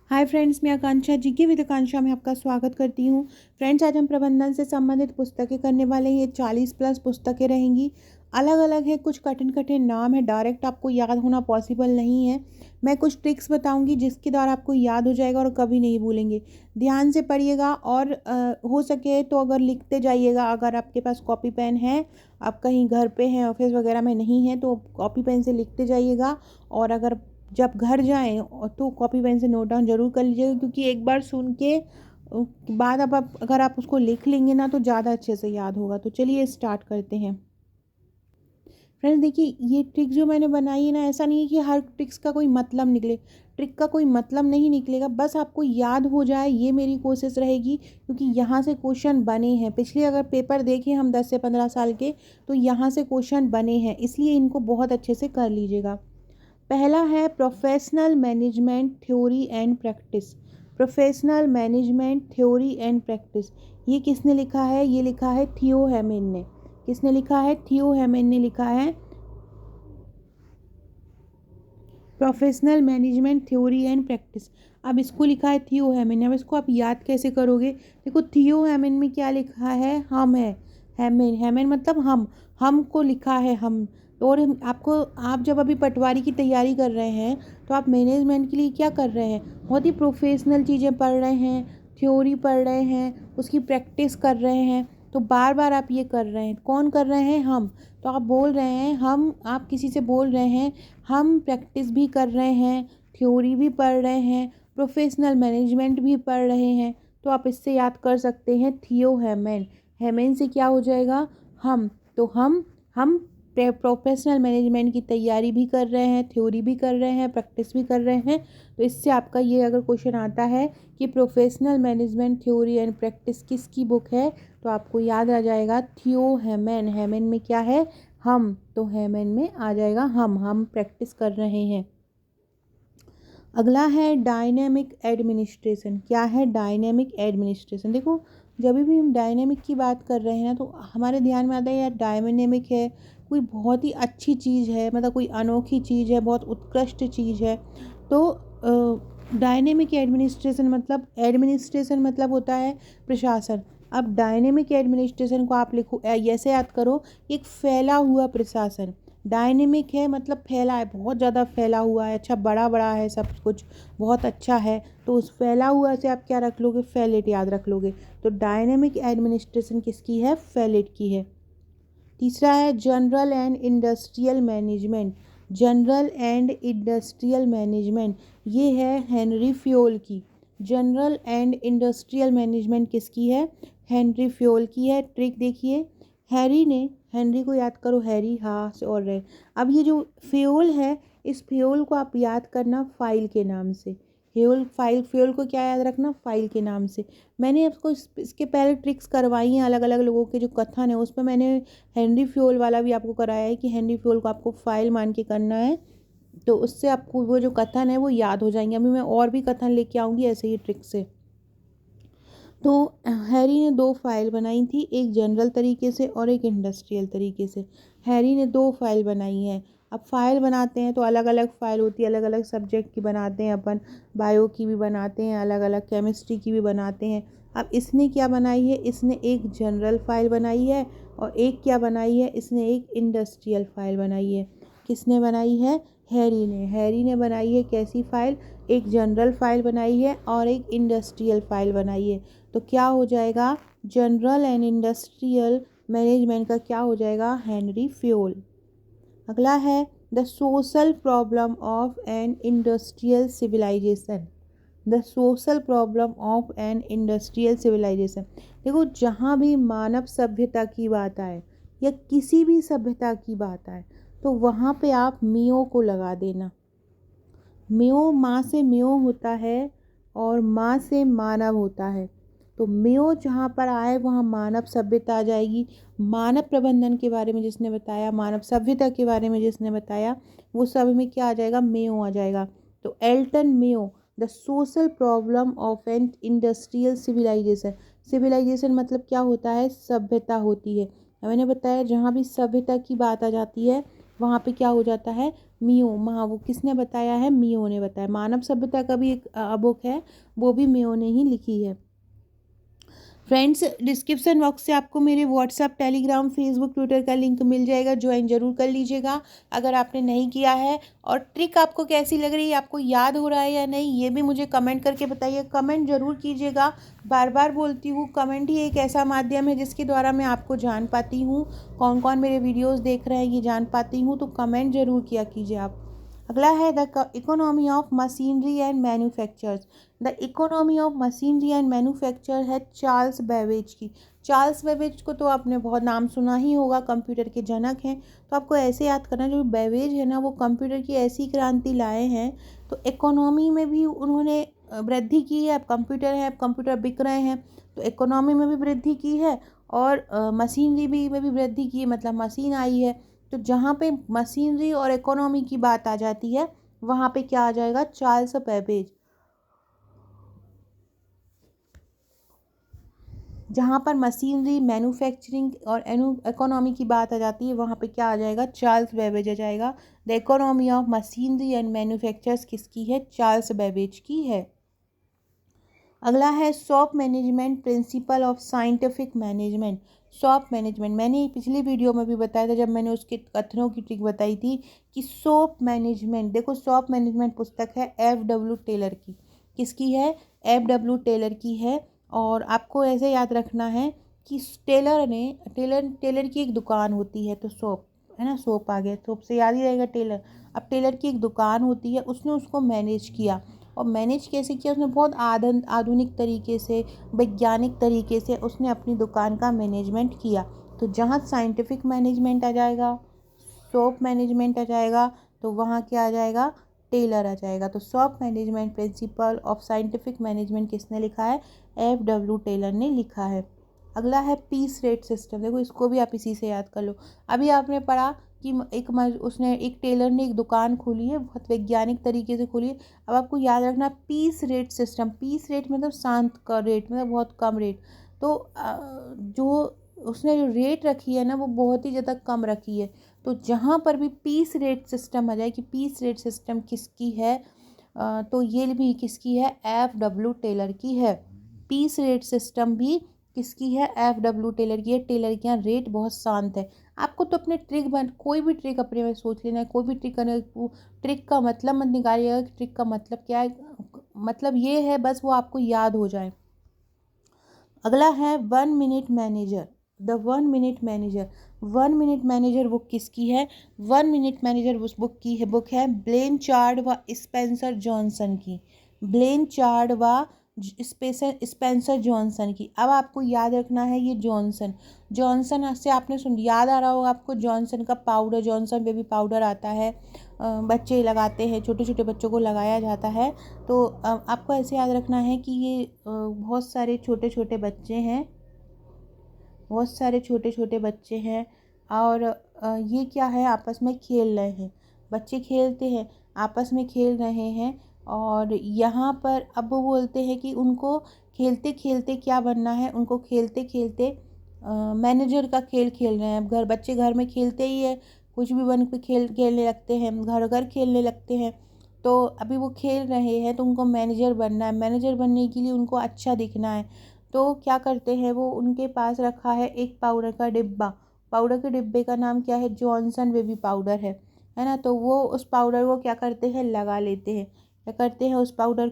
Hi friends, मैं आकांक्षा GK with आकांक्षा में आपका स्वागत करती हूँ। फ्रेंड्स, आज हम प्रबंधन से संबंधित पुस्तकें करने वाले हैं। ये 40 प्लस पुस्तकें रहेंगी। अलग अलग है, कुछ कठिन कठिन नाम है, डायरेक्ट आपको याद होना पॉसिबल नहीं है। मैं कुछ ट्रिक्स बताऊंगी जिसके द्वारा आपको याद हो जाएगा और कभी नहीं भूलेंगे। ध्यान से पढ़िएगा और हो सके तो अगर लिखते जाइएगा। अगर आपके पास कॉपी पेन है, आप कहीं घर पे हैं, ऑफिस वगैरह में नहीं है, तो कॉपी पेन से लिखते जाइएगा। और अगर जब घर जाएँ तो कॉपी पेन से नोट डाउन ज़रूर कर लीजिएगा, क्योंकि एक बार सुन के बाद आप अगर आप उसको लिख लेंगे ना तो ज़्यादा अच्छे से याद होगा। तो चलिए स्टार्ट करते हैं। फ्रेंड्स देखिए, ये ट्रिक जो मैंने बनाई है ना, ऐसा नहीं है कि हर ट्रिक्स का कोई मतलब निकले। ट्रिक का कोई मतलब नहीं निकलेगा, बस आपको याद हो जाए, ये मेरी कोशिश रहेगी। क्योंकि यहाँ से क्वेश्चन बने हैं, पिछले अगर पेपर देखें हम 10 से 15 साल के, तो यहाँ से क्वेश्चन बने हैं, इसलिए इनको बहुत अच्छे से कर लीजिएगा। पहला है professional management theory and practice. Professional management theory and practice, ये किसने लिखा है? ये लिखा है थियो हेमन ने। किसने लिखा है? थियो हेमन ने लिखा है professional management theory and practice. अब इसको लिखा है थियो हेमन ने। अब इसको आप याद कैसे करोगे? देखो, थियो हेमन में क्या लिखा है? हम है। हेमन, हेमन मतलब हम को लिखा है हम। और आपको, आप जब अभी पटवारी की तैयारी कर रहे हैं तो आप मैनेजमेंट के लिए क्या कर रहे हैं? बहुत ही प्रोफेशनल चीज़ें पढ़ रहे हैं, थ्योरी पढ़ रहे हैं, उसकी प्रैक्टिस कर रहे हैं। तो बार बार आप ये कर रहे हैं। कौन कर रहे हैं? हम। तो आप बोल रहे हैं हम, आप किसी से बोल रहे हैं हम प्रैक्टिस भी कर रहे हैं, थ्योरी भी पढ़ रहे हैं, प्रोफेशनल मैनेजमेंट भी पढ़ रहे हैं। तो आप इससे याद कर सकते हैं थियो हेमन। हेमन से क्या हो जाएगा? हम। तो हम प्रोफेशनल मैनेजमेंट की तैयारी भी कर रहे हैं, थ्योरी भी कर रहे हैं, प्रैक्टिस भी कर रहे हैं। तो इससे आपका ये अगर क्वेश्चन आता है कि professional management theory and practice किसकी बुक है, तो आपको याद आ जाएगा थियो हेमन। हेमन में क्या है? हम। तो हेमन में आ जाएगा हम प्रैक्टिस कर रहे हैं। अगला है डायनेमिक एडमिनिस्ट्रेशन। क्या है? Dynamic administration. देखो, जब भी हम डायनेमिक की बात कर रहे हैं ना, तो हमारे ध्यान में आता है यार डायनेमिक है, कोई बहुत ही अच्छी चीज़ है, मतलब कोई अनोखी चीज़ है, बहुत उत्कृष्ट चीज़ है। तो डायनेमिक एडमिनिस्ट्रेशन मतलब होता है प्रशासन। अब डायनेमिक एडमिनिस्ट्रेशन को आप लिखो, ऐसे याद करो, एक फैला हुआ प्रशासन। डायनेमिक है मतलब फैला है, बहुत ज़्यादा फैला हुआ है, अच्छा बड़ा बड़ा है, सब कुछ बहुत अच्छा है। तो उस फैला हुआ से आप क्या रख लोगे? फैलेट याद रख लोगे। तो डायनेमिक एडमिनिस्ट्रेशन किसकी है? फैलेट की है। तीसरा है general and industrial management. General and industrial management, ये है हेनरी फ्योल की। जनरल एंड इंडस्ट्रियल मैनेजमेंट किसकी है? हेनरी फ्योल की है। ट्रिक देखिए, हैरी ने, हेनरी को याद करो, हैरी, हाँ से और रहे। अब ये जो फ्योल है, इस फ्योल को आप याद करना फाइल के नाम से। फ्योल को क्या याद रखना? फाइल के नाम से। मैंने आपको इसके पहले ट्रिक्स करवाई हैं, अलग अलग लोगों के जो कथन है उसमें मैंने हेनरी फ्योल वाला भी आपको कराया है कि हेनरी फ्योल को आपको फाइल मान के करना है। तो उससे आपको वो जो कथन है वो याद हो जाएंगे। अभी मैं और भी कथन लेके आऊँगी ऐसे ही ट्रिक से। तो हैरी ने 2 फाइल बनाई थी, एक जनरल तरीके से और एक इंडस्ट्रियल तरीके से। हैरी ने 2 फाइल बनाई हैं। अब फाइल बनाते हैं तो अलग अलग फाइल होती है, अलग अलग सब्जेक्ट की बनाते हैं अपन। बायो की भी बनाते हैं, अलग अलग केमिस्ट्री की भी बनाते हैं। अब इसने क्या बनाई है? इसने एक जनरल फाइल बनाई है और एक क्या बनाई है? इसने एक इंडस्ट्रियल फाइल बनाई है। किसने बनाई है? हैरी ने। हैरी ने बनाई है कैसी फाइल? एक जनरल फाइल बनाई है और एक इंडस्ट्रियल फाइल बनाई है। तो क्या हो जाएगा? जनरल एंड इंडस्ट्रियल मैनेजमेंट का क्या हो जाएगा? Henry Fayol. अगला है the social problem of an industrial civilisation. The social problem of an industrial civilisation. देखो, जहाँ भी मानव सभ्यता की बात आए या किसी भी सभ्यता की बात आए, तो वहाँ पे आप मियो को लगा देना। म्यो, माँ से म्यो होता है और माँ से मानव होता है। तो म्यो जहाँ पर आए वहाँ मानव सभ्यता आ जाएगी। मानव प्रबंधन के बारे में जिसने बताया, मानव सभ्यता के बारे में जिसने बताया, वो सब में क्या आ जाएगा? म्यो आ जाएगा। तो Elton Mayo, the social problem of an industrial civilisation. Civilisation मतलब क्या होता है? सभ्यता होती है। मैंने बताया जहाँ भी सभ्यता की बात आ जाती है वहाँ पे क्या हो जाता है? मियो, हाँ वो किसने बताया है? मियो ने बताया। मानव सभ्यता का भी एक बुक है, वो भी मियो ने ही लिखी है। फ्रेंड्स, डिस्क्रिप्शन बॉक्स से आपको मेरे व्हाट्सअप, टेलीग्राम, फेसबुक, ट्विटर का लिंक मिल जाएगा, ज्वाइन जरूर कर लीजिएगा अगर आपने नहीं किया है। और ट्रिक आपको कैसी लग रही है, आपको याद हो रहा है या नहीं, ये भी मुझे कमेंट करके बताइए। कमेंट जरूर कीजिएगा, बार बार बोलती हूँ, कमेंट ही एक ऐसा माध्यम है जिसके द्वारा मैं आपको जान पाती हूँ, कौन कौन मेरे वीडियोज़ देख रहे हैं ये जान पाती हूँ, तो कमेंट जरूर किया कीजिए आप। अगला है the economy of machinery and manufactures. The economy of machinery and manufacture है चार्ल्स बेबेज की। चार्ल्स बेबेज को तो आपने बहुत नाम सुना ही होगा, कंप्यूटर के जनक हैं। तो आपको ऐसे याद करना, जो बेबेज है ना वो कंप्यूटर की ऐसी क्रांति लाए हैं, तो इकोनॉमी में भी उन्होंने वृद्धि की है। अब कंप्यूटर है, अब कंप्यूटर बिक रहे हैं, तो इकोनॉमी में भी वृद्धि की है और मशीनरी भी में भी वृद्धि की है, मतलब मशीन आई है। तो जहाँ पे मशीनरी और इकोनॉमी की बात आ जाती है, वहाँ पे क्या आ जाएगा? Charles Babbage. जहाँ पर मशीनरी, मैन्युफैक्चरिंग और इकोनॉमी की बात आ जाती है, वहाँ पे क्या आ जाएगा? चार्ल्स बेबेज आ जाएगा। The economy of machinery and manufactures किसकी है? चार्ल्स बेबेज की है। अगला है shop management, principle of scientific management. Shop management मैंने पिछली वीडियो में भी बताया था, जब मैंने उसके कथनों की ट्रिक बताई थी कि सॉप मैनेजमेंट, देखो सॉप मैनेजमेंट पुस्तक है F.W. टेलर की। किसकी है? F.W. टेलर की है। और आपको ऐसे याद रखना है कि टेलर की एक दुकान होती है, तो सॉप है ना, सोप आ गया, सोप से याद ही रहेगा टेलर। अब टेलर की एक दुकान होती है, उसने उसको मैनेज किया। और मैनेज कैसे किया? उसने बहुत आधुनिक तरीके से, वैज्ञानिक तरीके से उसने अपनी दुकान का मैनेजमेंट किया। तो जहाँ साइंटिफिक मैनेजमेंट आ जाएगा, शॉप मैनेजमेंट आ जाएगा, तो वहाँ क्या आ जाएगा? टेलर आ जाएगा। तो shop management, principle of scientific management किसने लिखा है? F.W. टेलर ने लिखा है। अगला है पीस रेट सिस्टम। देखो इसको भी आप इसी से याद कर लो। अभी आपने पढ़ा कि एक टेलर ने एक दुकान खोली है, बहुत वैज्ञानिक तरीके से खोली है। अब आपको याद रखना piece rate system. Piece rate मतलब शांत का रेट, मतलब बहुत कम रेट। तो जो उसने जो रेट रखी है ना, वो बहुत ही ज़्यादा कम रखी है। तो जहाँ पर भी पीस रेट सिस्टम आ जाए कि पीस रेट सिस्टम किसकी है, तो ये भी किसकी है? F.W. टेलर की है। पीस रेट सिस्टम भी किसकी है? F.W. टेलर की है। टेलर के यहाँ रेट बहुत शांत है। आपको तो अपने कोई भी ट्रिक अपने में सोच लेना है, कोई भी ट्रिक करना है। ट्रिक का मतलब मत निकालिएगा कि ट्रिक का मतलब क्या है, मतलब ये है बस वो आपको याद हो जाए। अगला है 1 minute manager. The 1 minute manager. 1 minute manager book किसकी है? 1 मिनट मैनेजर उस बुक है ब्लेनचार्ड व स्पेंसर जॉनसन की। ब्लेनचार्ड व स्पेंसर जॉनसन की। अब आपको याद रखना है ये जॉनसन से आपने याद आ रहा होगा आपको, जॉनसन का पाउडर, जॉनसन बेबी पाउडर आता है, बच्चे लगाते हैं, छोटे छोटे बच्चों को लगाया जाता है। तो आपको ऐसे याद रखना है कि ये बहुत सारे छोटे छोटे बच्चे हैं, बहुत सारे छोटे छोटे बच्चे हैं। और ये क्या है? आपस में खेल रहे हैं, बच्चे खेलते हैं, आपस में खेल रहे हैं। और यहाँ पर अब वो बोलते हैं कि उनको खेलते खेलते क्या बनना है, उनको खेलते खेलते मैनेजर का खेल खेल रहे हैं। अब बच्चे घर में खेलते ही है, कुछ भी बन के खेलने लगते हैं, घर घर खेलने लगते हैं। तो अभी वो खेल रहे हैं, तो उनको मैनेजर बनना है। मैनेजर बनने के लिए उनको अच्छा दिखना है, तो क्या करते हैं? वो उनके पास रखा है एक पाउडर का डिब्बा। पाउडर के डिब्बे का नाम क्या है? जॉनसन बेबी पाउडर है ना। तो वो उस पाउडर को क्या करते हैं? लगा लेते हैं। क्या करते हैं? उस पाउडर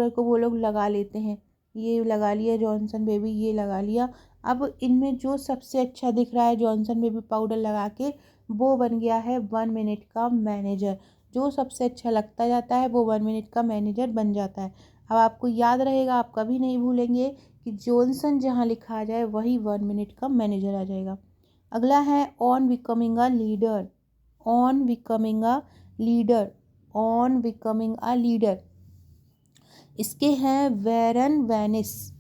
को वो लोग लगा लेते हैं। ये लगा लिया जॉनसन बेबी, ये लगा लिया। अब इनमें जो सबसे अच्छा दिख रहा है जॉनसन बेबी पाउडर लगा के, वो बन गया है 1 मिनट का मैनेजर। जो सबसे अच्छा लगता जाता है वो 1 मिनट का मैनेजर बन जाता है। अब आपको याद रहेगा, आप कभी नहीं भूलेंगे कि जॉनसन जहाँ लिखा आ जाए वही 1 मिनट का मैनेजर आ जाएगा। अगला है on becoming a leader. On becoming a leader. On becoming a leader इसके हैं वारेन वेनिस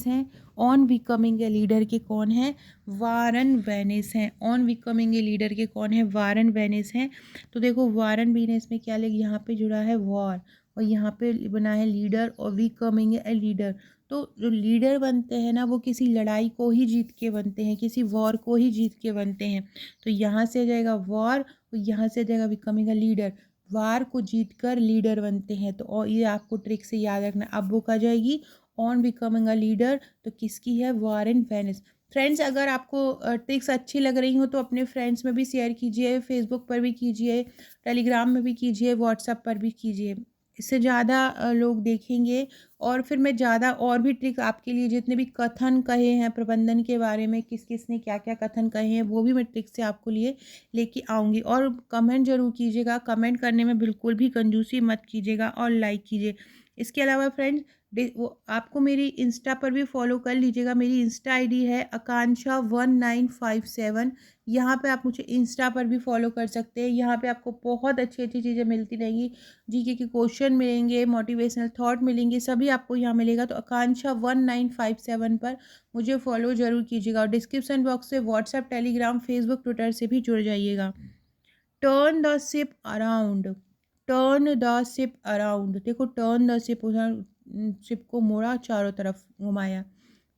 हैं। ऑन बिकमिंग ए लीडर के कौन है? वारेन वेनिस हैं। ऑन बिकमिंग ए लीडर के कौन है? वारेन वेनिस हैं। तो देखो वारेन वेनिस में क्या लिख, यहाँ पे जुड़ा है वॉर, और यहाँ पे बना है लीडर, और बिकमिंग ए लीडर। तो जो लीडर बनते हैं ना वो किसी लड़ाई को ही जीत के बनते हैं, किसी वॉर को ही जीत के बनते हैं। तो यहाँ से आ जाएगा वॉर और यहाँ से आ जाएगा बिकमिंग अ लीडर। वार को जीत कर लीडर बनते हैं। तो और ये आपको ट्रिक से याद रखना। अब बुक आ जाएगी ऑन बिकमिंग अ लीडर, तो किसकी है? Warren Venice. फ्रेंड्स, अगर आपको ट्रिक्स अच्छी लग रही हो तो अपने फ्रेंड्स में भी शेयर कीजिए, फेसबुक पर भी कीजिए, टेलीग्राम में भी कीजिए, व्हाट्सएप पर भी कीजिए। इससे ज़्यादा लोग देखेंगे और फिर मैं ज़्यादा और भी ट्रिक आपके लिए, जितने भी कथन कहे हैं प्रबंधन के बारे में, किस किस ने क्या क्या कथन कहे हैं, वो भी मैं ट्रिक से आपको लिए लेके आऊँगी। और कमेंट ज़रूर कीजिएगा, कमेंट करने में बिल्कुल भी कंजूसी मत कीजिएगा और लाइक कीजिए। इसके अलावा फ्रेंड्स, वो आपको मेरी इंस्टा पर भी फॉलो कर लीजिएगा। मेरी इंस्टा आईडी है आकांक्षा 1957। यहाँ पे आप मुझे इंस्टा पर भी फॉलो कर सकते हैं। यहाँ पे आपको बहुत अच्छी अच्छी चीज़ें मिलती रहेंगी, जीके के क्वेश्चन मिलेंगे, मोटिवेशनल थॉट मिलेंगे, सभी आपको यहाँ मिलेगा। तो आकांक्षा 1957 पर मुझे फॉलो ज़रूर कीजिएगा और डिस्क्रिप्शन बॉक्स से व्हाट्सएप, टेलीग्राम, फेसबुक, ट्विटर से भी जुड़ जाइएगा। Turn the ship around, turn the ship around. देखो, टर्न द शिप, शिप को मोड़ा, चारों तरफ घुमाया।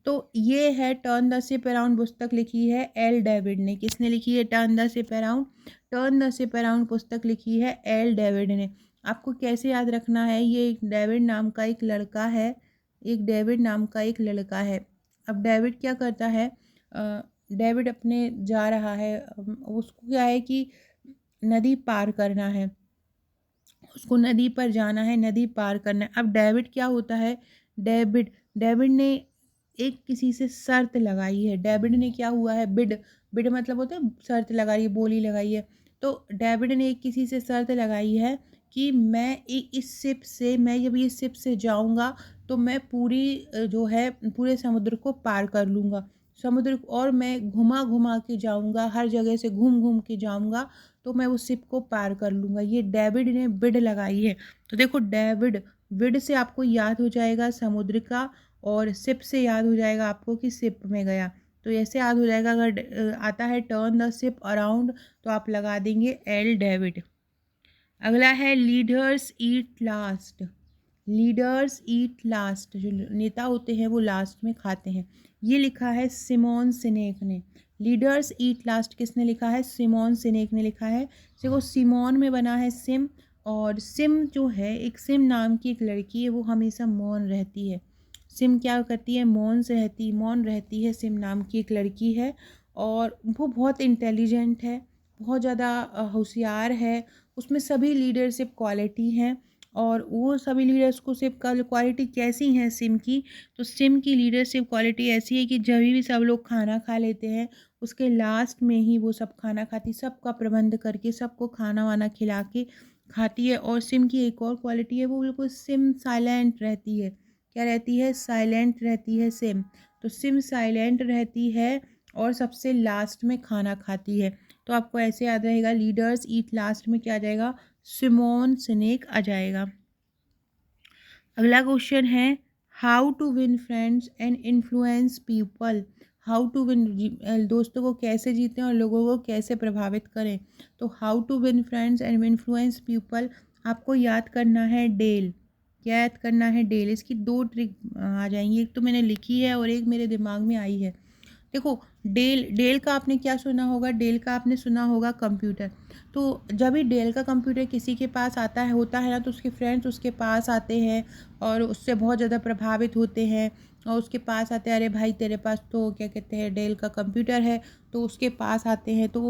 तो ये है टर्न द शिप अराउंड। पुस्तक लिखी है एल डेविड ने। किसने लिखी है turn the ship around? Turn the ship around पुस्तक लिखी है एल डेविड ने। आपको कैसे याद रखना है? ये एक डेविड नाम का एक लड़का है, एक डेविड नाम का एक लड़का है। अब डेविड क्या करता है? डेविड अपने जा रहा है, उसको क्या है कि नदी पार करना है, उसको नदी पर जाना है, नदी पार करना है। अब डेविड क्या होता है? डेविड डेविड ने एक किसी से शर्त लगाई है। डेविड ने क्या हुआ है? बिड, बिड मतलब होता है शर्त लगाई है, बोली लगाई है। तो डेविड ने एक किसी से शर्त लगाई है कि मैं इस शिप से, मैं जब ये शिप से जाऊंगा तो मैं पूरी जो है पूरे समुद्र को पार कर लूँगा, समुद्र, और मैं घुमा घुमा के जाऊंगा, हर जगह से घूम घूम के जाऊंगा, तो मैं उस शिप को पार कर लूँगा। ये डेविड ने बिड लगाई है। तो देखो, डेविड, बिड से आपको याद हो जाएगा समुद्र का, और शिप से याद हो जाएगा आपको कि शिप में गया। तो ऐसे याद हो जाएगा। अगर आता है टर्न द शिप अराउंड तो आप लगा देंगे एल डेविड। अगला है लीडर्स ईट लास्ट। लीडर्स ईट लास्ट, जो नेता होते हैं वो लास्ट में खाते हैं। ये लिखा है सिमोन सिनेक ने। लीडर्स ईट लास्ट किसने लिखा है? सिमोन सिनेक ने लिखा है। देखो, सिमोन में बना है सिम, और सिम जो है, एक सिम नाम की एक लड़की है, वो हमेशा मौन रहती है। सिम क्या करती है? मौन रहती है। सिम नाम की एक लड़की है और वो बहुत इंटेलिजेंट है, बहुत ज़्यादा होशियार है। उसमें सभी लीडरशिप क्वालिटी हैं, और वो सभी लीडरशिप का क्वालिटी कैसी हैं सिम की? तो सिम की लीडरशिप क्वालिटी ऐसी है कि जब भी सब लोग खाना खा लेते हैं, उसके लास्ट में ही वो सब खाना खाती, सबका प्रबंध करके सबको खाना वाना खिला के खाती है। और सिम की एक और क्वालिटी है, वो बिल्कुल सिम साइलेंट रहती है। क्या रहती है? साइलेंट रहती है सिम। तो सिम साइलेंट रहती है और सबसे लास्ट में खाना खाती है। तो आपको ऐसे याद रहेगा, लीडर्स ईट लास्ट में क्या आ जाएगा? सिमोन सिनेक आ जाएगा। अगला क्वेश्चन है how to win friends and influence people. How to win, दोस्तों को कैसे जीतें और लोगों को कैसे प्रभावित करें। तो how to win friends and influence people, आपको याद करना है डेल। क्या याद करना है? डेल। इसकी दो ट्रिक आ जाएंगी, एक तो मैंने लिखी है और एक मेरे दिमाग में आई है। देखो, डेल, डेल का आपने क्या सुना होगा? डेल का आपने सुना होगा कंप्यूटर। तो जब भी डेल का कंप्यूटर किसी के पास आता है, होता है ना, तो उसके फ्रेंड्स उसके पास आते हैं और उससे बहुत ज़्यादा प्रभावित होते हैं, और उसके पास आते हैं, अरे भाई तेरे पास तो क्या कहते हैं डेल का कंप्यूटर है, तो उसके पास आते हैं। तो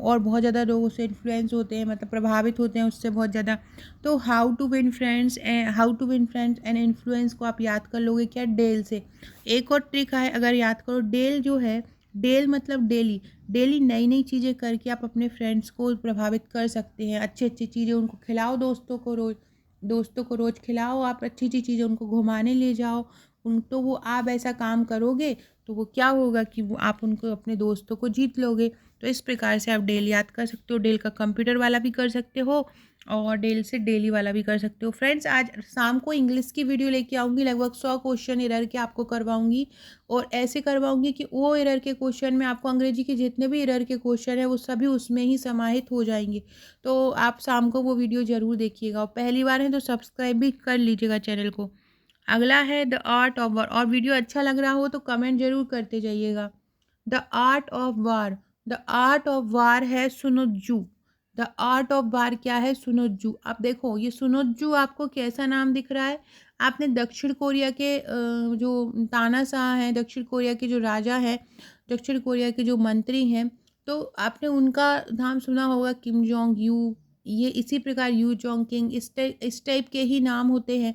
और बहुत ज़्यादा लोग उससे इन्फ्लुएंस होते हैं, मतलब प्रभावित होते हैं उससे बहुत ज़्यादा। तो how to win friends and influence को आप याद कर लोगे क्या? डेल से। एक और ट्रिक है, अगर याद करो, डेल जो है, डेल मतलब डेली, डेली नई नई चीज़ें करके आप अपने फ्रेंड्स को प्रभावित कर सकते हैं। अच्छी अच्छी चीज़ें उनको खिलाओ, दोस्तों को रोज़ खिलाओ, आप अच्छी अच्छी चीज़ें उनको घुमाने ले जाओ उन, तो वो आप ऐसा काम करोगे तो वो क्या होगा कि वो आप उनको, अपने दोस्तों को जीत लोगे। तो इस प्रकार से आप डेल याद कर सकते हो। डेल का कंप्यूटर वाला भी कर सकते हो और डेल से डेली वाला भी कर सकते हो। फ्रेंड्स, आज शाम को इंग्लिश की वीडियो लेके आऊँगी, लगभग 100 क्वेश्चन एरर के आपको करवाऊँगी, और ऐसे करवाऊँगी कि वो एरर के क्वेश्चन में आपको अंग्रेजी के जितने भी एरर के क्वेश्चन है वो सभी उसमें ही समाहित हो जाएंगे। तो आप शाम को वो वीडियो ज़रूर देखिएगा, और पहली बार है तो सब्सक्राइब भी कर लीजिएगा चैनल को। अगला है द आर्ट ऑफ वार। और वीडियो अच्छा लग रहा हो तो कमेंट जरूर करते जाइएगा। The art of war. The art of war है सुनुज्जू। द आर्ट ऑफ वार क्या है? सुनुज्जू। अब देखो ये सुनुज्जू आपको कैसा नाम दिख रहा है? आपने दक्षिण कोरिया के जो तानाशाह हैं, दक्षिण कोरिया के जो राजा हैं, दक्षिण कोरिया के जो मंत्री हैं, तो आपने उनका नाम सुना होगा, किम जोंग यू। ये इसी प्रकार यू जोंग किंग, इस टाइप के ही नाम होते हैं।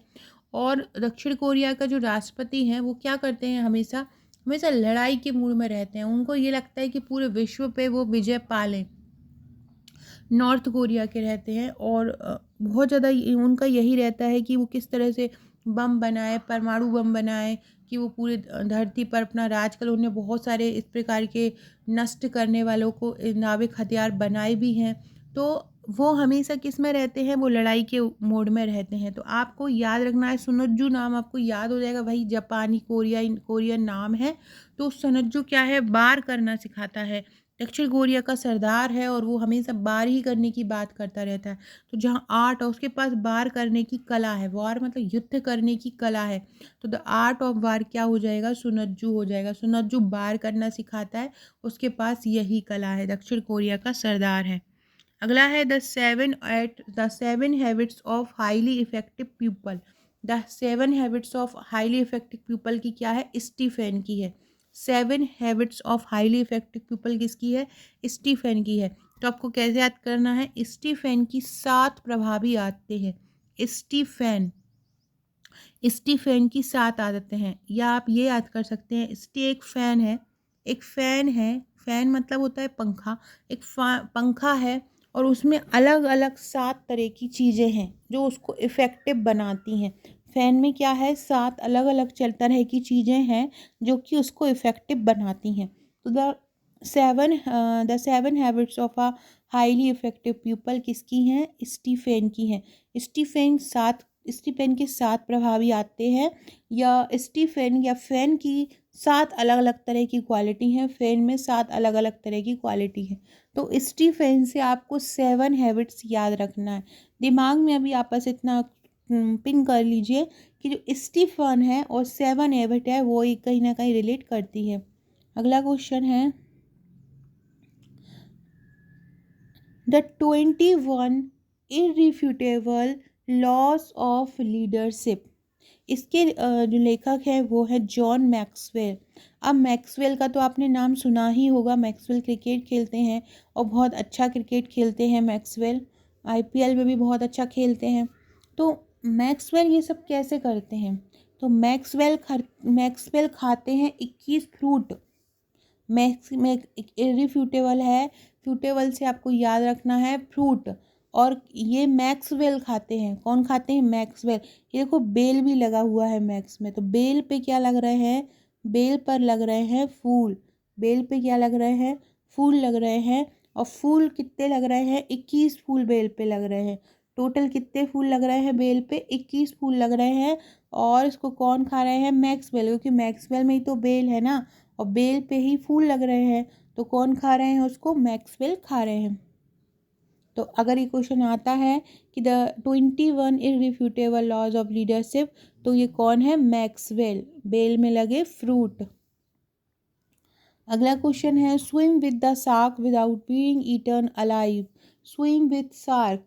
और दक्षिण कोरिया का जो राष्ट्रपति हैं वो क्या करते हैं? हमेशा हमेशा लड़ाई के मूड में रहते हैं। उनको ये लगता है कि पूरे विश्व पे वो विजय पा लें। नॉर्थ कोरिया के रहते हैं और बहुत ज़्यादा उनका यही रहता है कि वो किस तरह से बम बनाए, परमाणु बम बनाए, कि वो पूरे धरती पर अपना राज कर। उन्होंने बहुत सारे इस प्रकार के नष्ट करने वालों को नाविक हथियार बनाए भी हैं। तो वो हमेशा किस में रहते हैं? वो लड़ाई के मोड में रहते हैं। तो आपको याद रखना है, सुनोज्जू नाम आपको याद हो जाएगा। भाई जापानी कोरियन नाम है। तो सुनोज्जू क्या है? वार करना सिखाता है। दक्षिण कोरिया का सरदार है और वो हमेशा वार ही करने की बात करता रहता है। तो जहाँ आर्ट है उसके पास वार करने की कला है। वार मतलब युद्ध करने की कला है। तो द आर्ट ऑफ वार क्या हो जाएगा? सुनोज्जू हो जाएगा। सुनोज्जू वार करना सिखाता है, उसके पास यही कला है, दक्षिण कोरिया का सरदार है। अगला है the seven habits of highly effective people. The seven habits of highly effective people की क्या है? स्टीफेन की है। Seven habits of highly effective people किसकी है? स्टीफेन की है। तो आपको कैसे याद करना है? स्टीफेन की 7 प्रभावी आदतें हैं। स्टीफेन स्टीफेन की 7 आदतें हैं। या आप ये याद कर सकते हैं, स्टी एक फ़ैन है। एक फ़ैन है, फ़ैन मतलब होता है पंखा। एक पंखा है और उसमें अलग अलग 7 तरह की चीज़ें हैं जो उसको इफ़ेक्टिव बनाती हैं। फ़ैन में क्या है? 7 अलग अलग तरह की चीज़ें हैं जो कि उसको इफ़ेक्टिव बनाती हैं। तो the seven habits of a highly effective people किसकी हैं? स्टीफेन की हैं। स्टीफेन के 7 प्रभावी आते हैं। या स्टीफेन या फैन की 7 अलग अलग तरह की क्वालिटी हैं। फैन में 7 अलग अलग तरह की क्वालिटी है। तो स्टीफेन से आपको 7 हैबिट्स याद रखना है। दिमाग में अभी आप बस इतना पिन कर लीजिए कि जो स्टीफन है और 7 हैबिट है वो एक कहीं ना कहीं रिलेट करती है। अगला क्वेश्चन है द 21 इररिफ्यूटेबल लॉस ऑफ लीडरशिप। इसके जो लेखक हैं वो है जॉन मैक्सवेल। अब मैक्सवेल का तो आपने नाम सुना ही होगा। मैक्सवेल क्रिकेट खेलते हैं और बहुत अच्छा क्रिकेट खेलते हैं। मैक्सवेल आईपीएल में भी बहुत अच्छा खेलते हैं। तो मैक्सवेल ये सब कैसे करते हैं? तो मैक्सवेल खाते हैं 21 फ्रूट। मैक्स में इररिफ्यूटेबल है। फ्यूटेबल से आपको याद रखना है फ्रूट। और ये मैक्सवेल खाते हैं। कौन खाते हैं? मैक्सवेल। ये देखो बेल भी लगा हुआ है मैक्स में। तो बेल पे क्या लग रहे हैं? बेल पर लग रहे हैं फूल। बेल पे क्या लग रहे हैं? फूल लग रहे हैं। और फूल कितने लग रहे हैं? 21 फूल बेल पे लग रहे हैं। टोटल कितने फूल लग रहे हैं बेल पे? 21 फूल लग रहे हैं। और इसको कौन खा रहे हैं? मैक्सवेल, क्योंकि मैक्सवेल में ही तो बेल है ना, और बेल पे ही फूल लग रहे हैं। तो कौन खा रहे हैं उसको? मैक्सवेल खा रहे हैं। तो अगर ये क्वेश्चन आता है कि द 21 इररिफ्यूटेबल लॉज ऑफ लीडरशिप, तो ये कौन है? मैक्सवेल। बेल में लगे फ्रूट। अगला क्वेश्चन है swim with the shark without being eaten alive. Swim with shark,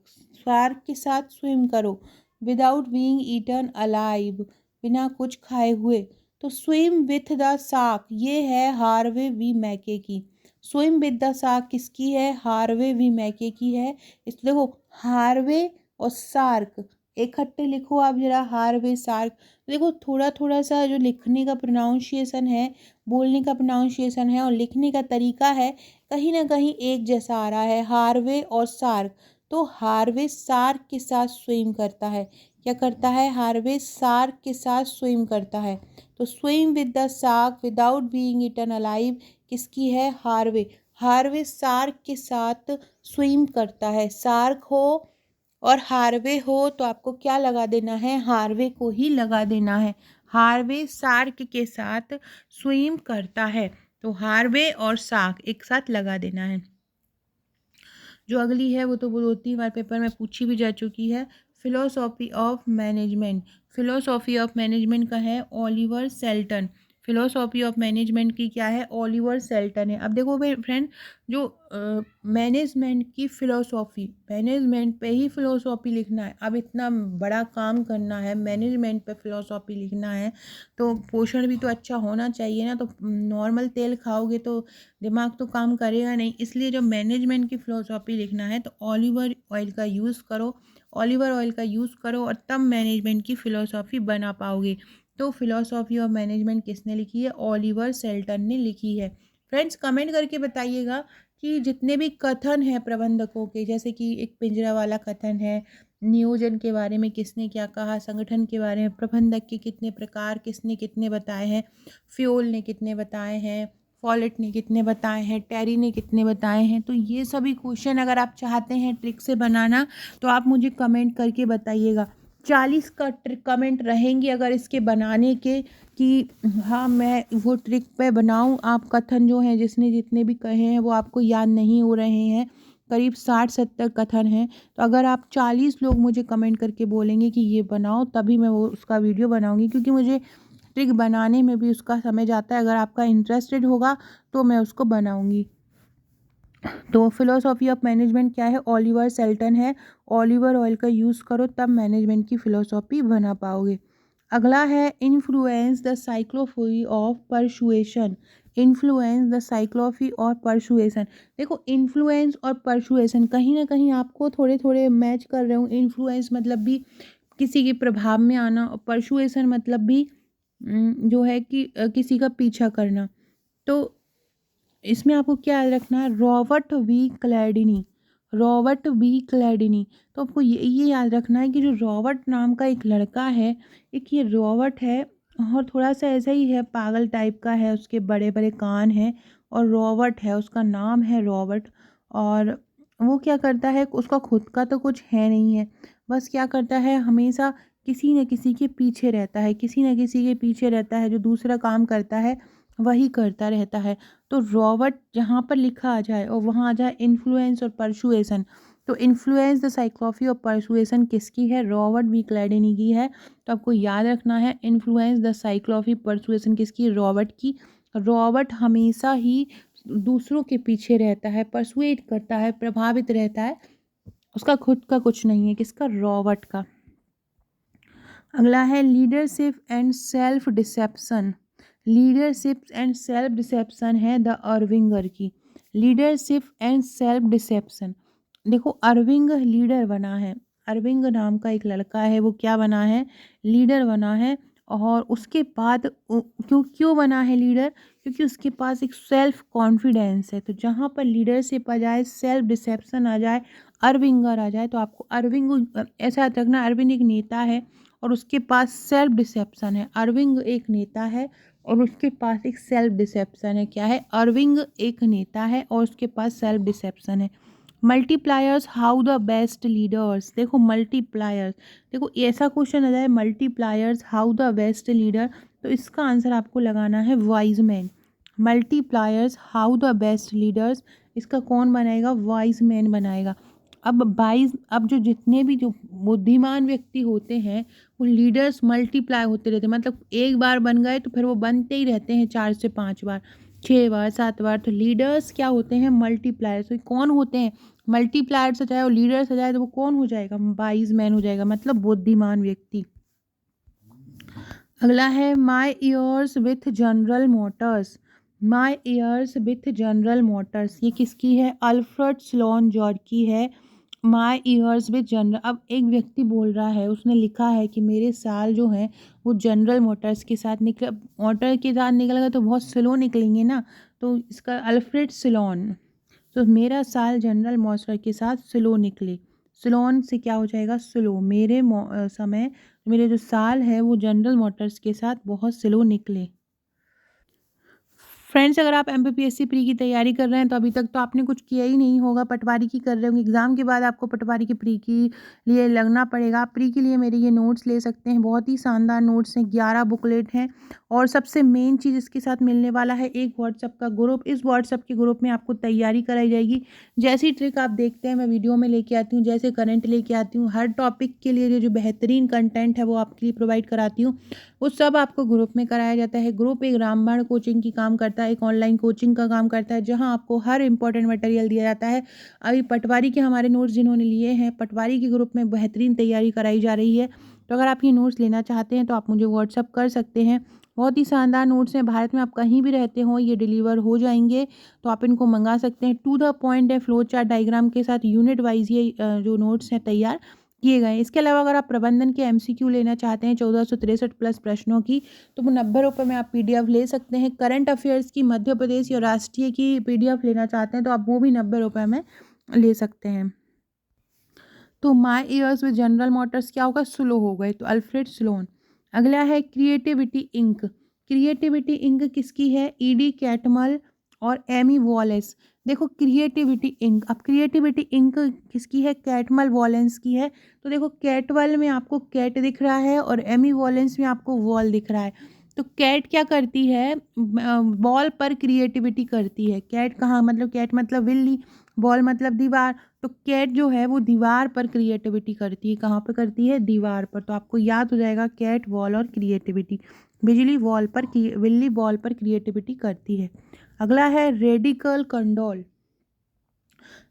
shark के साथ स्विम करो। विदाउट बीइंग ईटन अलाइव, बिना कुछ खाए हुए। तो स्विम विथ द शार्क ये है हार्वे वी मैके की। स्विम विद द शार्क किसकी है? हार्वे वी मैके की है। इसलिए देखो हार्वे और शार्क इकट्ठे लिखो आप जरा, हार्वे शार्क। देखो थोड़ा थोड़ा सा जो लिखने का प्रोनाउंसिएशन है, बोलने का प्रोनाउंसिएशन है और लिखने का तरीका है, कहीं ना कहीं एक जैसा आ रहा है, हार्वे और शार्क। तो हार्वे शार्क के साथ स्विम करता है। क्या करता है? हार्वे शार्क के साथ स्विम करता है। तो swim with the shark without being eaten alive किसकी है? हार्वे। हार्वे शार्क के साथ स्विम करता है। शार्क हो और हार्वे हो तो आपको क्या लगा देना है? हार्वे को ही लगा देना है। हार्वे शार्क के साथ स्विम करता है। तो हार्वे और शार्क एक साथ लगा देना है। जो अगली है वो तो 2-3 बार पेपर में पूछी भी जा चुकी है। Philosophy of management. Philosophy of management का है Oliver Selton. Philosophy of management की क्या है? ओलिवर सेल्टन है। अब देखो भाई फ्रेंड, जो मैनेजमेंट की फ़िलोसॉफ़ी, मैनेजमेंट पे ही फ़िलोसॉफ़ी लिखना है। अब इतना बड़ा काम करना है, मैनेजमेंट पे फ़िलोसॉफ़ी लिखना है, तो पोषण भी तो अच्छा होना चाहिए ना। तो नॉर्मल तेल खाओगे तो दिमाग तो काम करेगा नहीं। इसलिए जब मैनेजमेंट की फ़िलोसॉफ़ी लिखना है तो ऑलिवर ऑयल का यूज़ करो। ऑलिवर ऑयल का यूज़ करो और तब मैनेजमेंट की फ़िलोसॉफ़ी बना पाओगे। तो फ़िलोसॉफ़ी ऑफ मैनेजमेंट किसने लिखी है? ऑलिवर सेल्टन ने लिखी है। फ्रेंड्स कमेंट करके बताइएगा कि जितने भी कथन हैं प्रबंधकों के, जैसे कि एक पिंजरा वाला कथन है, नियोजन के बारे में किसने क्या कहा, संगठन के बारे में प्रबंधक के कितने प्रकार किसने कितने बताए हैं, फ्योल ने कितने बताए हैं, फॉलेट ने कितने बताए हैं, टेरी ने कितने बताए हैं। तो ये सभी क्वेश्चन अगर आप चाहते हैं ट्रिक से बनाना तो आप मुझे कमेंट करके बताइएगा। 40 का कमेंट रहेंगे अगर इसके बनाने के, कि हाँ मैं वो ट्रिक पे बनाऊँ। आप कथन जो हैं जिसने जितने भी कहे हैं वो आपको याद नहीं हो रहे हैं, करीब 60-70 कथन हैं। तो अगर आप 40 लोग मुझे कमेंट करके बोलेंगे कि ये बनाओ, तभी मैं वो उसका वीडियो बनाऊँगी, क्योंकि मुझे ट्रिक बनाने में भी उसका समय जाता है। अगर आपका इंटरेस्टेड होगा तो मैं उसको बनाऊँगी। तो फिलोसॉफी ऑफ मैनेजमेंट क्या है? ओलिवर सेल्टन है। ओलिवर ऑयल का यूज़ करो तब मैनेजमेंट की फ़िलोसॉफ़ी बना पाओगे। अगला है influence the psychology of persuasion. Influence the psychology और परसुएशन। देखो इन्फ्लुएंस और परसुएशन कहीं ना कहीं आपको थोड़े थोड़े मैच कर रहे हूँ। इन्फ्लुएंस मतलब भी किसी के प्रभाव में आना, और परसुएशन मतलब भी जो है कि किसी का पीछा करना। तो इसमें आपको क्या याद रखना है? Robert V Cialdini. Robert V Cialdini. तो आपको ये याद रखना है कि जो रॉबर्ट नाम का एक लड़का है, एक ये रॉबर्ट है और थोड़ा सा ऐसा ही है, पागल टाइप का है, उसके बड़े बड़े कान हैं और रॉबर्ट है, उसका नाम है रॉबर्ट। और वो क्या करता है, उसका खुद का तो कुछ है नहीं है, बस क्या करता है, हमेशा किसी न किसी के पीछे रहता है, किसी न किसी के पीछे रहता है, जो दूसरा काम करता है वही करता रहता है। तो रॉबर्ट जहाँ पर लिखा आ जाए और वहाँ आ जाए इन्फ्लुएंस और परसुएशन। तो इन्फ्लुएंस द साइक्लोफी और परसुएशन किसकी है? रॉबर्ट बी क्लैडिनी की है। तो आपको याद रखना है इन्फ्लुएंस द साइक्लोफी परसुएशन किसकी? रॉबर्ट की। रॉबर्ट हमेशा ही दूसरों के पीछे रहता है, परसुएट करता है, प्रभावित रहता है, उसका खुद का कुछ नहीं है। किसका? रॉबर्ट का। अगला है leadership and self deception. Leadership and self deception है द अर्विंगर की। Leadership and self deception. देखो अरविंग लीडर बना है, अरविंग नाम का एक लड़का है, वो क्या बना है? लीडर बना है। और उसके बाद क्यों क्यों बना है लीडर? क्योंकि उसके पास एक सेल्फ कॉन्फिडेंस है। तो जहाँ पर लीडरशिप आ जाए, सेल्फ डिसेप्शन आ जाए, अरविंगर आ जाए, तो आपको अरविंग ऐसा याद रखना, अरविंद एक नेता है और उसके पास सेल्फ डिसेप्शन है। अरविंद एक नेता है और उसके पास एक सेल्फ डिसेप्शन है। क्या है? अरविंद एक नेता है और उसके पास सेल्फ डिसेप्शन है। Multipliers how the best leaders. देखो मल्टीप्लायर्स, देखो ऐसा क्वेश्चन आ जाए multipliers how the best leader, तो इसका आंसर आपको लगाना है wise man. Multipliers how the best leaders, इसका कौन बनाएगा? वाइज मैन बनाएगा। अब जो जितने भी जो बुद्धिमान व्यक्ति होते हैं वो लीडर्स मल्टीप्लाई होते रहते हैं, मतलब एक बार बन गए तो फिर वो बनते ही रहते हैं 4 से 5 बार, 6 बार, 7 बार। तो लीडर्स क्या होते हैं? मल्टीप्लायर्स। तो कौन होते हैं? मल्टीप्लायर्स आ जाए और लीडर्स आ जाए तो वो कौन हो जाएगा? वाइज मैन हो जाएगा, मतलब बुद्धिमान व्यक्ति। अगला है my years with General Motors. My years with General Motors, ये किसकी है? अल्फ्रेड स्लोन जॉर्ज की है। माई ईयर्स विथ जनरल, अब एक व्यक्ति बोल रहा है, उसने लिखा है कि मेरे साल जो हैं वो जनरल मोटर्स के साथ निकल, मोटर के साथ निकलेगा तो बहुत स्लो निकलेंगे ना, तो इसका अल्फ्रेड स्लोन। तो मेरा साल जनरल मोटर के साथ स्लो निकले, स्लोन से क्या हो जाएगा? स्लो। मेरे समय, मेरे जो साल है वो जनरल मोटर्स के साथ बहुत स्लो निकले। फ्रेंड्स, अगर आप एमपीपीएससी प्री की तैयारी कर रहे हैं तो अभी तक तो आपने कुछ किया ही नहीं होगा, पटवारी की कर रहे होंगे। एग्ज़ाम के बाद आपको पटवारी की प्री के लिए लगना पड़ेगा। आप प्री के लिए मेरे ये नोट्स ले सकते हैं, बहुत ही शानदार नोट्स हैं, 11 बुकलेट हैं और सबसे मेन चीज़ इसके साथ मिलने वाला है एक व्हाट्सएप का ग्रुप। इस व्हाट्सएप के ग्रुप में आपको तैयारी कराई जाएगी। जैसी ट्रिक आप देखते हैं मैं वीडियो में लेके आती हूँ, जैसे करंट लेके आती हूँ, हर टॉपिक के लिए जो बेहतरीन कंटेंट है वो आपके लिए प्रोवाइड कराती हूँ, वो सब आपको ग्रुप में कराया जाता है। ग्रुप एक रामबाण कोचिंग की काम करता है, एक ऑनलाइन कोचिंग का काम करता है, जहां आपको हर इंपॉर्टेंट मटेरियल दिया जाता है। अभी पटवारी के हमारे नोट्स जिन्होंने लिए हैं, पटवारी के ग्रुप में बेहतरीन तैयारी कराई जा रही है। तो अगर आप ये नोट्स लेना चाहते हैं तो आप मुझे व्हाट्सअप कर सकते हैं। बहुत ही शानदार नोट्स हैं, भारत में आप कहीं भी रहते हो ये डिलीवर हो जाएंगे, तो आप इनको मंगा सकते हैं। टू द पॉइंट है, फ्लो चार्ट डायग्राम के साथ यूनिट वाइज ये जो नोट्स हैं तैयार किए गए हैं। इसके अलावा अगर आप प्रबंधन के एमसीक्यू लेना चाहते हैं 1463 प्लस प्रश्नों की, तो वो 90 रुपये में आप पीडीएफ ले सकते हैं। करंट अफेयर्स की मध्य प्रदेश या राष्ट्रीय की पीडीएफ लेना चाहते हैं तो आप वो भी 90 रुपये में ले सकते हैं। तो माई ईयर्स विद जनरल मोटर्स क्या होगा, स्लो हो गए, तो अल्फ्रेड स्लोन। अगला है क्रिएटिविटी इंक। क्रिएटिविटी इंक किसकी है, ईडी कैटमल और एमी वॉलेस। देखो क्रिएटिविटी इंक, अब क्रिएटिविटी इंक किसकी है, कैटमल वॉलेंस की है। तो देखो कैटमल में आपको कैट दिख रहा है और एमी वॉलेंस में आपको वॉल दिख रहा है। तो कैट क्या करती है, बॉल पर क्रिएटिविटी करती है। कैट कहाँ, मतलब कैट मतलब बिल्ली, बॉल मतलब दीवार। तो कैट जो है वो दीवार पर क्रिएटिविटी करती है। कहाँ पर करती है, दीवार पर। तो आपको याद हो जाएगा कैट, बॉल और क्रिएटिविटी। बिल्ली बॉल पर क्रिएटिविटी करती है। अगला है रेडिकल कंडोल।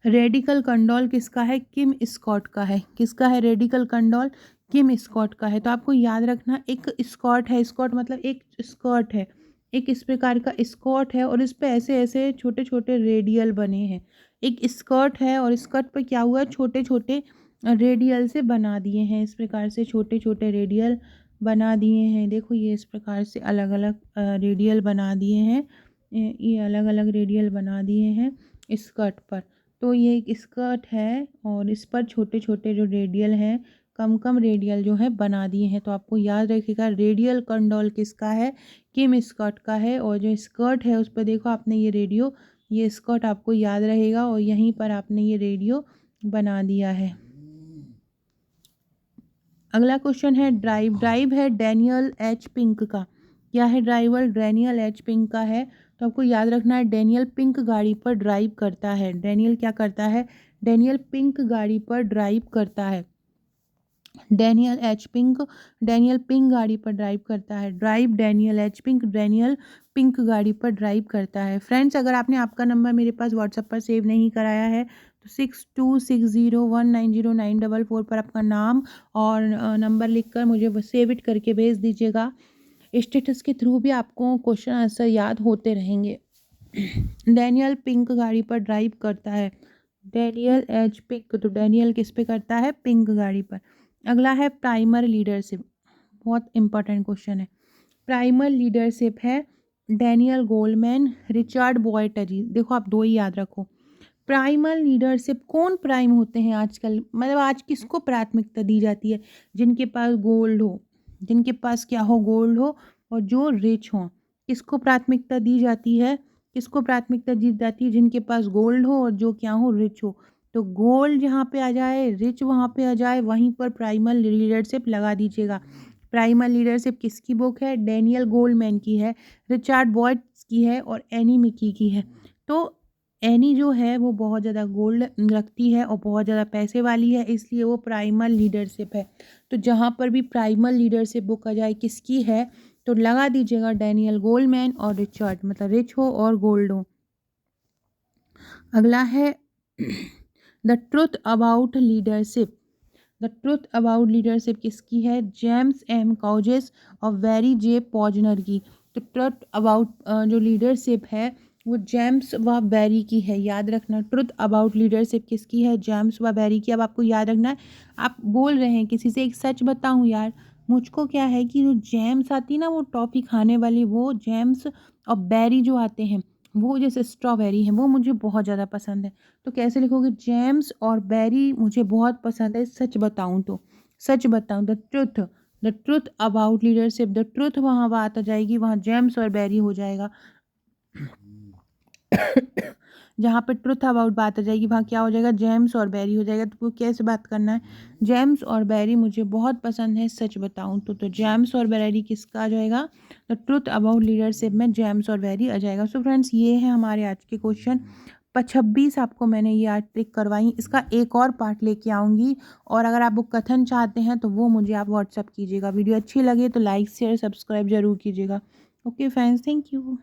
रेडिकल कंडोल किसका है, किम स्कॉट का है। किसका है रेडिकल कंडोल, किम स्कॉट का है। तो आपको याद रखना, एक स्कॉट है, स्कॉट मतलब एक स्कर्ट है, एक इस प्रकार का स्कर्ट है और इस पे ऐसे ऐसे छोटे छोटे रेडियल बने हैं। एक स्कर्ट है और स्कर्ट पर क्या हुआ, छोटे छोटे रेडियल से बना दिए हैं, इस प्रकार से छोटे छोटे रेडियल बना दिए हैं। देखो ये इस प्रकार से अलग अलग रेडियल बना दिए हैं, ये अलग अलग रेडियल बना दिए हैं स्कर्ट पर। तो ये एक स्कर्ट है और इस पर छोटे छोटे जो रेडियल हैं, कम कम रेडियल जो है बना दिए हैं। तो आपको याद रखिएगा रेडियल कंडोल किसका है, किम स्कर्ट का है। और जो स्कर्ट है उस पर देखो आपने ये स्कर्ट आपको याद रहेगा और यहीं पर आपने ये रेडियो बना दिया है। अगला क्वेश्चन है ड्राइव। ड्राइव है डैनियल एच पिंक का। क्या है ड्राइवर, डैनियल एच पिंक का है। तो आपको याद रखना है डैनियल पिंक गाड़ी पर ड्राइव करता है। डैनियल क्या करता है, डैनियल पिंक गाड़ी पर ड्राइव करता है। डैनियल पिंक गाड़ी पर ड्राइव करता है। Drive Daniel H pink, Daniel pink गाड़ी पर ड्राइव करता है। फ्रेंड्स, अगर आपने आपका नंबर मेरे पास व्हाट्सएप पर सेव नहीं कराया है तो 6260190944 पर अपना नाम और नंबर लिखकर मुझे सेव इट करके भेज दीजिएगा। स्टेटस के थ्रू भी आपको क्वेश्चन आंसर याद होते रहेंगे। डैनियल पिंक गाड़ी पर ड्राइव करता है, डैनियल एच पिंक। तो डैनियल किस पे करता है, पिंक गाड़ी पर। अगला है प्राइमर लीडरशिप, बहुत इंपॉर्टेंट क्वेश्चन है। प्राइमर लीडरशिप है डैनियल गोलमैन, रिचर्ड बॉयटरी। देखो आप दो ही याद रखो। प्राइमर लीडरशिप, कौन प्राइम होते हैं आजकल, मतलब आज किसको प्राथमिकता दी जाती है, जिनके पास गोल्ड हो, जिनके पास क्या हो, गोल्ड हो और जो रिच हो। किसको प्राथमिकता दी जाती है, किसको प्राथमिकता दी जाती है, जिनके पास गोल्ड हो और जो क्या हो, रिच हो। तो गोल्ड जहाँ पे आ जाए, रिच वहाँ पे आ जाए, वहीं पर प्राइमर लीडरशिप लगा दीजिएगा। प्राइमर लीडरशिप किसकी बुक है, डैनियल गोल्डमैन की है, रिचर्ड बॉयट्स की है और एनी मिकी की है। तो एनी जो है वो बहुत ज़्यादा गोल्ड रखती है और बहुत ज़्यादा पैसे वाली है, इसलिए वो प्राइमर लीडरशिप है। तो जहाँ पर भी प्राइमर लीडरशिप बुक आ जाए किसकी है, तो लगा दीजिएगा डैनियल गोल्डमैन और रिचर्ड, मतलब रिच हो और गोल्ड हो। अगला है the truth about leadership. The truth about leadership किसकी है, जेम्स एम कॉजेस और वेरी जे पॉजनर की। तो ट्रुथ अबाउट जो लीडरशिप है वो जेम्स व बेरी की है, याद रखना। ट्रुथ अबाउट लीडरशिप किसकी है, जेम्स व बेरी की। अब आपको याद रखना है, आप बोल रहे हैं किसी से एक सच बताऊं यार, मुझको क्या है कि जो जेम्स आती ना वो टॉफ़ी खाने वाली, वो जेम्स और बेरी जो आते हैं वो जैसे स्ट्रॉबेरी है, वो मुझे बहुत ज़्यादा पसंद है। तो कैसे लिखोगे, जेम्स और बेरी मुझे बहुत पसंद है, सच बताऊं तो। सच बताऊं, the truth about leadership, the truth वहाँ बात आ जाएगी, वहाँ जेम्स और बेरी हो जाएगा। जहाँ पे ट्रुथ अबाउट बात आ जाएगी वहाँ क्या हो जाएगा, जेम्स और बैरी हो जाएगा। तो वो कैसे बात करना है, जेम्स और बैरी मुझे बहुत पसंद है सच बताऊँ तो जेम्स और बैरी किसका आ जाएगा, तो ट्रुथ अबाउट लीडरशिप में जेम्स और बैरी आ जाएगा। सो फ्रेंड्स ये है हमारे आज के क्वेश्चन 26 आपको मैंने ये आज ट्रिक करवाई, इसका एक और पार्ट लेके आऊँगी। और अगर आप वो कथन चाहते हैं तो वो मुझे आप व्हाट्सअप कीजिएगा। वीडियो अच्छी लगे तो लाइक शेयर सब्सक्राइब जरूर कीजिएगा। Okay friends, thank you.